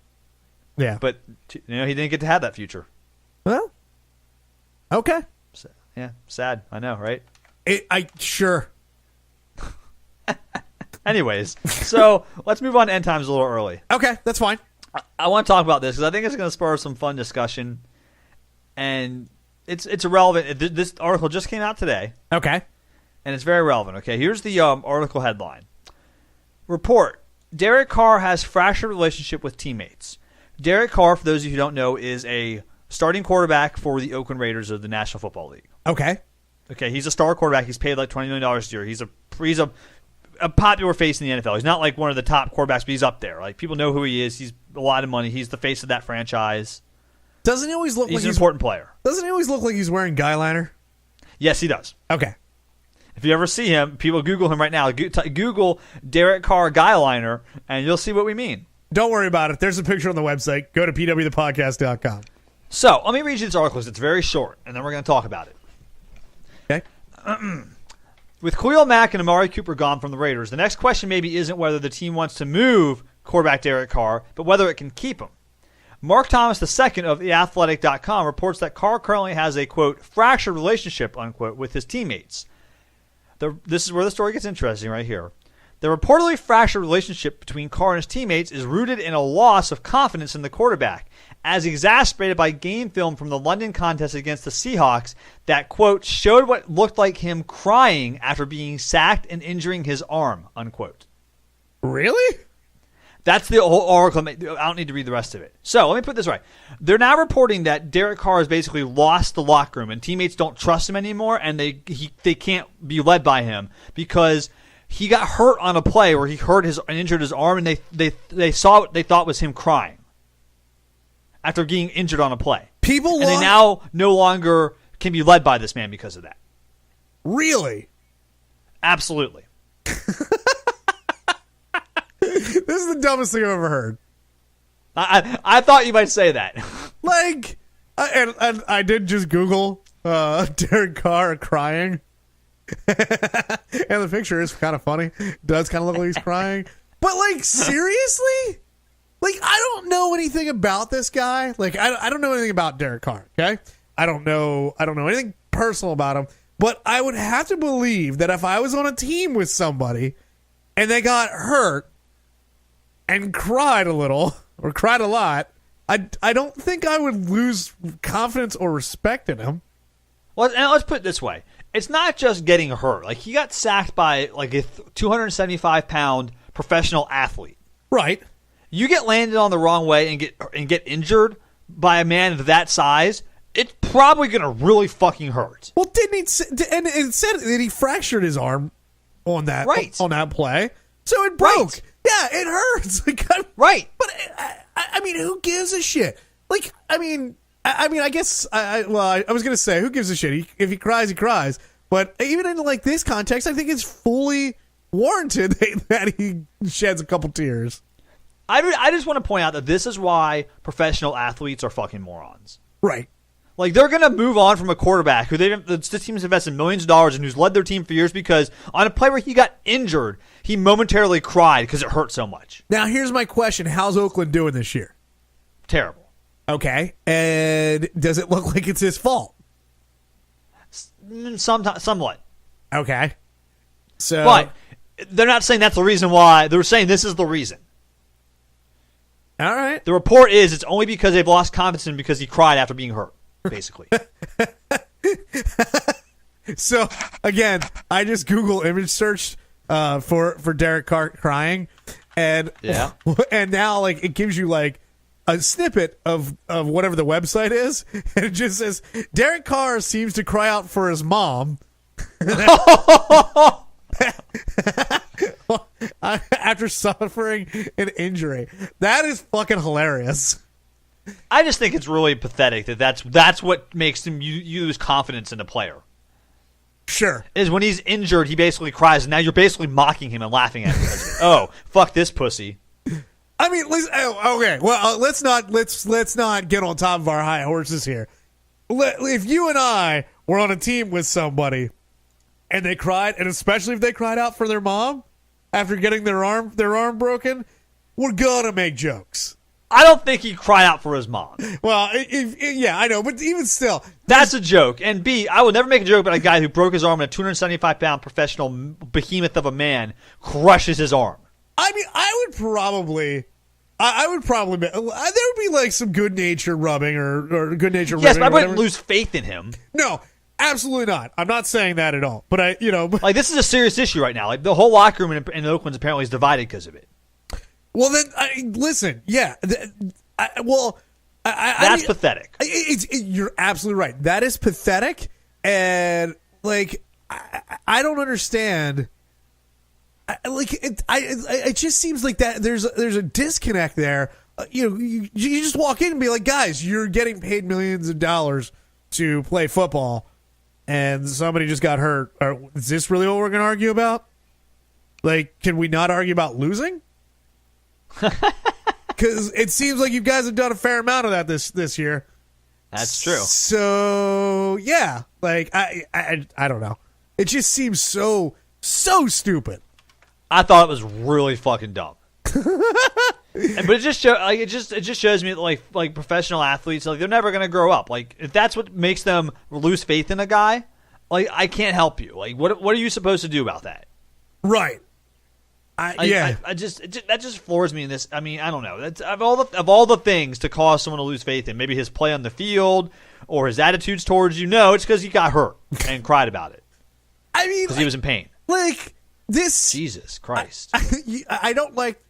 Yeah. But he didn't get to have that future. Well. Okay. Yeah. Sad. I know, right? Sure. Anyways, so let's move on to End Times a little early. Okay, that's fine. I want to talk about this because I think it's going to spur some fun discussion, and it's irrelevant. This article just came out today. Okay. And it's very relevant. Okay, here's the article headline. Report: Derek Carr has fractured relationship with teammates. Derek Carr, for those of you who don't know, is a starting quarterback for the Oakland Raiders of the National Football League. Okay. Okay, he's a star quarterback. He's paid like $20 million a year. He's a popular face in the NFL. He's not like one of the top quarterbacks, but he's up there. Like people know who he is. He's a lot of money. He's the face of that franchise. Doesn't he always look He's like an important player. Doesn't he always look like he's wearing guy liner? Yes, he does. Okay. If you ever see him, people Google him right now. Google Derek Carr guy liner, and you'll see what we mean. Don't worry about it. There's a picture on the website. Go to pwthepodcast.com. So let me read you this article. It's very short, and then we're going to talk about it. Okay. With Khalil Mack and Amari Cooper gone from the Raiders, the next question maybe isn't whether the team wants to move quarterback Derek Carr, but whether it can keep him. Mark Thomas II of TheAthletic.com reports that Carr currently has a, quote, fractured relationship, unquote, with his teammates. This is where the story gets interesting right here. The reportedly fractured relationship between Carr and his teammates is rooted in a loss of confidence in the quarterback, as exacerbated by game film from the London contest against the Seahawks that, quote, showed what looked like him crying after being sacked and injuring his arm, unquote. Really? That's the whole article. I don't need to read the rest of it. So let me put it this right. They're now reporting that Derek Carr has basically lost the locker room and teammates don't trust him anymore and they can't be led by him because he got hurt on a play where he hurt and injured his arm and they saw what they thought was him crying after being injured on a play. They now no longer can be led by this man because of that. Really? Absolutely. This is the dumbest thing I've ever heard. I thought you might say that. Like, and I did just Google Derek Carr crying. And the picture is kind of funny. Does kind of look like he's crying. But, like, seriously? Like, I don't know anything about this guy. Like, I don't know anything about Derek Carr, okay? I don't know anything personal about him. But I would have to believe that if I was on a team with somebody and they got hurt and cried a little or cried a lot, I don't think I would lose confidence or respect in him. Well, and let's put it this way. It's not just getting hurt. Like, he got sacked by, like, a 275-pound professional athlete. Right. You get landed on the wrong way and get injured by a man of that size, it's probably going to really fucking hurt. Well, didn't he? And it said that he fractured his arm on that play, so it broke. Right. Yeah, it hurts. Like, right. But I mean, who gives a shit? Like, I guess. I was going to say, who gives a shit? If he cries, he cries. But even in like this context, I think it's fully warranted that he sheds a couple tears. I just want to point out that this is why professional athletes are fucking morons. Right. Like, they're going to move on from a quarterback who the team's invested millions of dollars and who's led their team for years because on a play where he got injured, he momentarily cried because it hurt so much. Now, here's my question. How's Oakland doing this year? Terrible. Okay. And does it look like it's his fault? Somewhat. Okay. So, but they're not saying that's the reason why. They're saying this is the reason. All right. The report is it's only because they've lost confidence in him because he cried after being hurt, basically. So, again, I just Google image searched for Derek Carr crying, and now like it gives you like a snippet of whatever the website is, and it just says Derek Carr seems to cry out for his mom after suffering an injury. That is fucking hilarious. I just think it's really pathetic that's what makes him use confidence in a player. Sure. Is when he's injured, he basically cries, and now you're basically mocking him and laughing at him. Oh, fuck this pussy. I mean, okay. Well, let's not get on top of our high horses here. If you and I were on a team with somebody and they cried, and especially if they cried out for their mom after getting their arm broken, we're gonna make jokes. I don't think he cried out for his mom. Well, yeah, I know, but even still, that's a joke. And B, I would never make a joke about a guy who broke his arm and a 275-pound professional behemoth of a man crushes his arm. I mean, I would probably there would be like some good nature rubbing or good nature. Yes, but I wouldn't lose faith in him. No, absolutely not. I'm not saying that at all. But like, this is a serious issue right now. Like, the whole locker room in Oakland's apparently is divided because of it. Well, then, listen, yeah. That's pathetic. You're absolutely right. That is pathetic, and like, I don't understand. It just seems like that there's a disconnect there. You just walk in and be like, guys, you're getting paid millions of dollars to play football, and somebody just got hurt. Is this really what we're going to argue about? Like, can we not argue about losing? Because it seems like you guys have done a fair amount of that this year. That's true. So yeah, like I don't know. It just seems so stupid. I thought it was really fucking dumb. But it just shows me that like professional athletes, like, they're never gonna grow up. Like, if that's what makes them lose faith in a guy, like, I can't help you. Like, what are you supposed to do about that? Right. That just floors me in this. I mean, I don't know. That's of all the things to cause someone to lose faith in, maybe his play on the field or his attitudes towards you. No, it's because he got hurt and cried about it. I mean, because he was in pain. Like this. Jesus Christ. I don't like.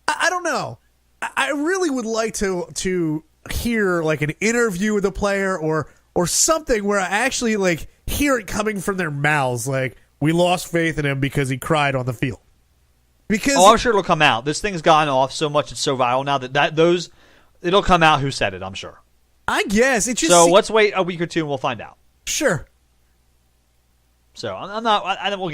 I don't know. I really would like to hear like an interview with a player or something where I actually like hear it coming from their mouths. Like, we lost faith in him because he cried on the field. Because I'm sure it'll come out. This thing's gone off so much; it's so viral now that it'll come out who said it. I'm sure. I guess it just. So let's wait a week or two and we'll find out. Sure. So I'm not. I think we'll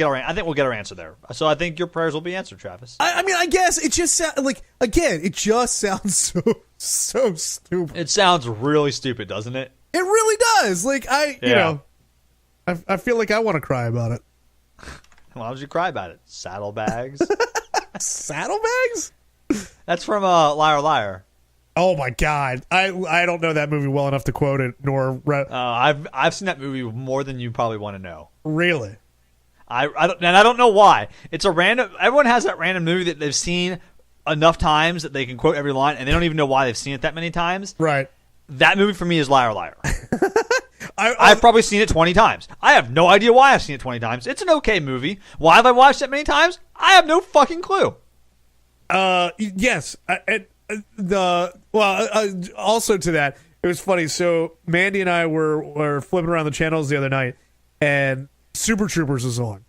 get our answer there. So I think your prayers will be answered, Travis. I mean, I guess it just like, again, it just sounds so stupid. It sounds really stupid, doesn't it? It really does. Like, I feel like I want to cry about it. Why would you cry about it? Saddlebags. Saddlebags? That's from Liar Liar. Oh my God, I don't know that movie well enough to quote it. I've seen that movie more than you probably want to know. Really? I don't know why. It's a random. Everyone has that random movie that they've seen enough times that they can quote every line, and they don't even know why they've seen it that many times. Right. That movie for me is Liar Liar. I've probably seen it 20 times. I have no idea why I've seen it 20 times. It's an okay movie. Why have I watched it many times? I have no fucking clue. Yes. Also to that, it was funny. So Mandy and I were flipping around the channels the other night, and Super Troopers was on.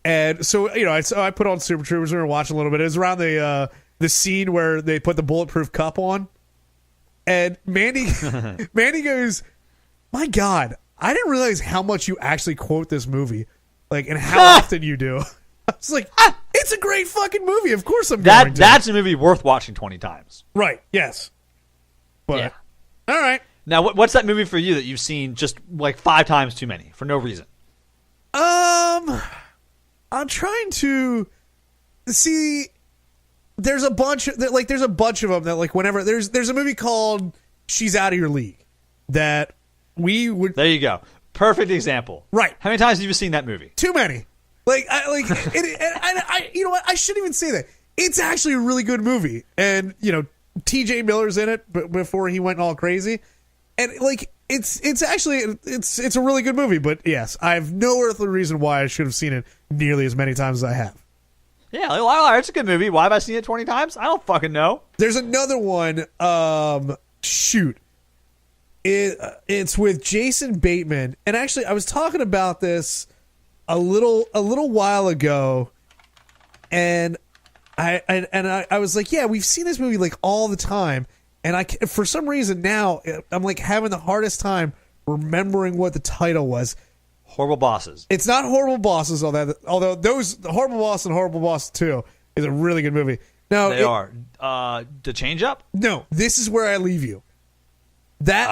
And so, I put on Super Troopers and we were watching a little bit. It was around the scene where they put the bulletproof cup on. And Mandy goes, "My God, I didn't realize how much you actually quote this movie, like, and how often you do." I was like, "It's a great fucking movie. Of course I'm going to." That's a movie worth watching 20 times. Right? Yes. But yeah. All right. Now, what's that movie for you that you've seen just like 5 times too many for no reason? I'm trying to see. There's a bunch of them that, like, whenever there's a movie called She's Out of Your League that we would. There you go. Perfect example. Right. How many times have you seen that movie? Too many. Like, you know what? I shouldn't even say that. It's actually a really good movie, and T.J. Miller's in it, but before he went all crazy, and like it's actually a really good movie. But yes, I have no earthly reason why I should have seen it nearly as many times as I have. Yeah, Liar Liar, it's a good movie. Why have I seen it 20 times? I don't fucking know. There's another one. It's with Jason Bateman, and actually, I was talking about this a little while ago, and I was like, yeah, we've seen this movie like all the time, and for some reason now I'm like having the hardest time remembering what the title was. Horrible Bosses. It's not Horrible Bosses, although those Horrible Boss and Horrible Boss 2 is a really good movie. No, They are. The Change Up? No, This Is Where I Leave You. That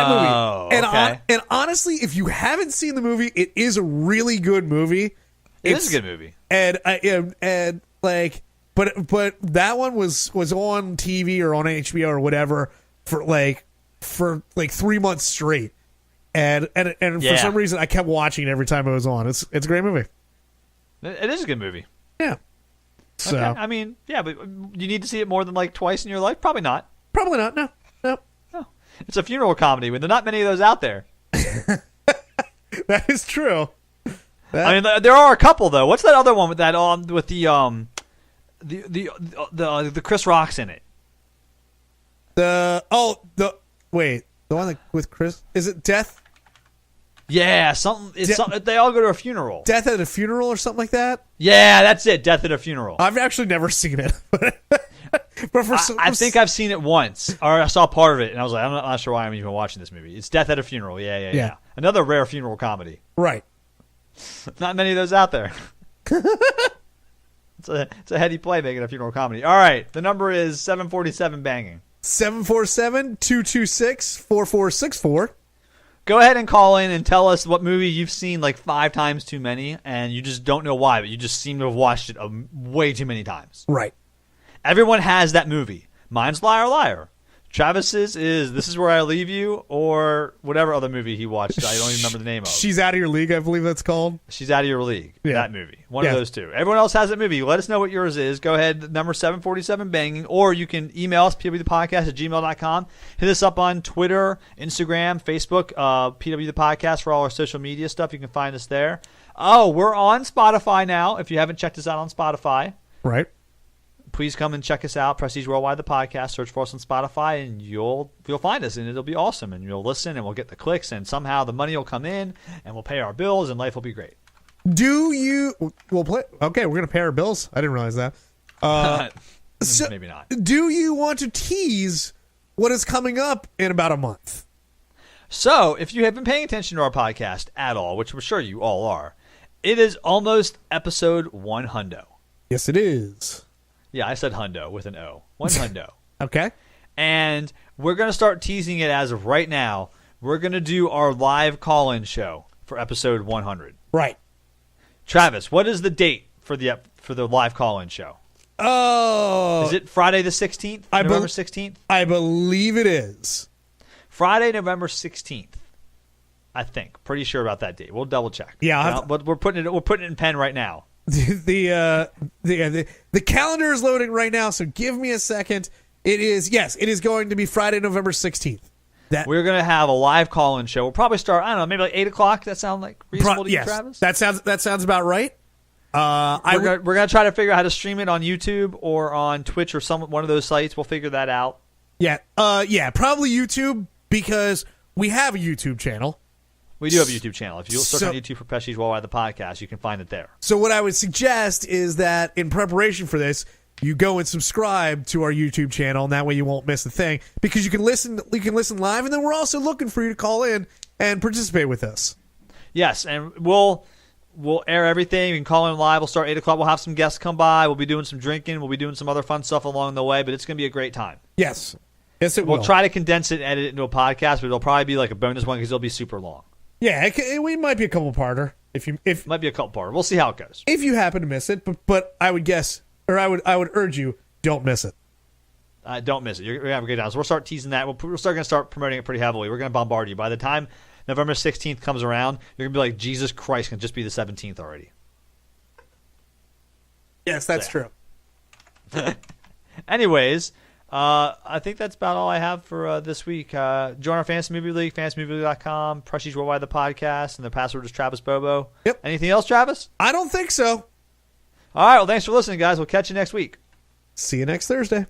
movie. And, okay. and honestly, if you haven't seen the movie, it is a really good movie. It is a good movie. And but that one was on TV or on HBO or whatever for 3 months straight. And for some reason I kept watching it every time it was on. It's a great movie. It is a good movie. Yeah. So Okay. I mean, yeah, but you need to see it more than like twice in your life? Probably not. probably not. No. It's a funeral comedy. When there are not many of those out there. That is true. I mean, there are a couple though. What's that other one with that with the Chris Rock's in it? The one with Chris, is it Death? Yeah, something. They all go to a funeral. Death at a Funeral or something like that? Yeah, that's it. Death at a Funeral. I've actually never seen it. But I think I've seen it once, or I saw part of it, and I was like, I'm not sure why I'm even watching this movie. It's Death at a Funeral. Yeah. Another rare funeral comedy. Right. Not many of those out there. It's a heady play making a funeral comedy. All right, the number is 747 banging. 747-226-4464. Go ahead and call in and tell us what movie you've seen like 5 times too many, and you just don't know why, but you just seem to have watched it way too many times. Right. Everyone has that movie. Mine's Liar Liar. Travis's is This Is Where I Leave You, or whatever other movie he watched. I don't even remember the name of. She's Out of Your League, I believe that's called. She's Out of Your League. Yeah. That movie. One of those two. Everyone else has that movie. Let us know what yours is. Go ahead, number 747 banging, or you can email us, pwthepodcast@gmail.com. Hit us up on Twitter, Instagram, Facebook, PW the Podcast for all our social media stuff. You can find us there. Oh, we're on Spotify now. If you haven't checked us out on Spotify. Right. Please come and check us out. Prestige Worldwide, the podcast. Search for us on Spotify, and you'll find us, and it'll be awesome. And you'll listen, and we'll get the clicks, and somehow the money will come in, and we'll pay our bills, and life will be great. We'll play? Okay, we're gonna pay our bills. I didn't realize that. Maybe not. Do you want to tease what is coming up in about a month? So, if you have been paying attention to our podcast at all, which we're sure you all are, it is almost episode 100. Yes, it is. Yeah, I said hundo with an O. 100. Okay. And we're going to start teasing it as of right now. We're going to do our live call-in show for episode 100. Right. Travis, what is the date for the live call-in show? Oh. Is it Friday the 16th? November 16th? I believe it is. Friday, November 16th. I think. Pretty sure about that date. We'll double check. Yeah, but we're putting it in pen right now. The calendar is loading right now, so give me a second. It is going to be Friday, November 16th. We're going to have a live call-in show. We'll probably start, I don't know, maybe like 8 o'clock. That sound like reasonable to you, yes, Travis? that sounds about right. We're going to try to figure out how to stream it on YouTube or on Twitch or one of those sites. We'll figure that out. Yeah, probably YouTube, because we have a YouTube channel. We do have a YouTube channel. If you search on YouTube for Prestige Worldwide, the podcast, you can find it there. So what I would suggest is that in preparation for this, you go and subscribe to our YouTube channel, and that way you won't miss a thing, because you can listen live, and then we're also looking for you to call in and participate with us. Yes, and we'll air everything. You can call in live. We'll start 8 o'clock. We'll have some guests come by. We'll be doing some drinking. We'll be doing some other fun stuff along the way, but it's going to be a great time. Yes, it will. We'll try to condense it and edit it into a podcast, but it'll probably be like a bonus one because it'll be super long. Yeah, we might be a couple-parter. If might be a couple-parter. We'll see how it goes. If you happen to miss it, but I would guess, or I would urge you, don't miss it. Don't miss it. You're going to have a good time. So we'll start teasing that. We're going to start promoting it pretty heavily. We're going to bombard you. By the time November 16th comes around, you're going to be like, Jesus Christ, can it just be the 17th already? Yes, that's true. Anyways, I think that's about all I have for this week. Join our Fantasy Movie League, fantasymovieleague.com, Prestige Worldwide, the podcast, and the password is Travis Bobo. Yep. Anything else, Travis? I don't think so. All right. Well, thanks for listening, guys. We'll catch you next week. See you next Thursday.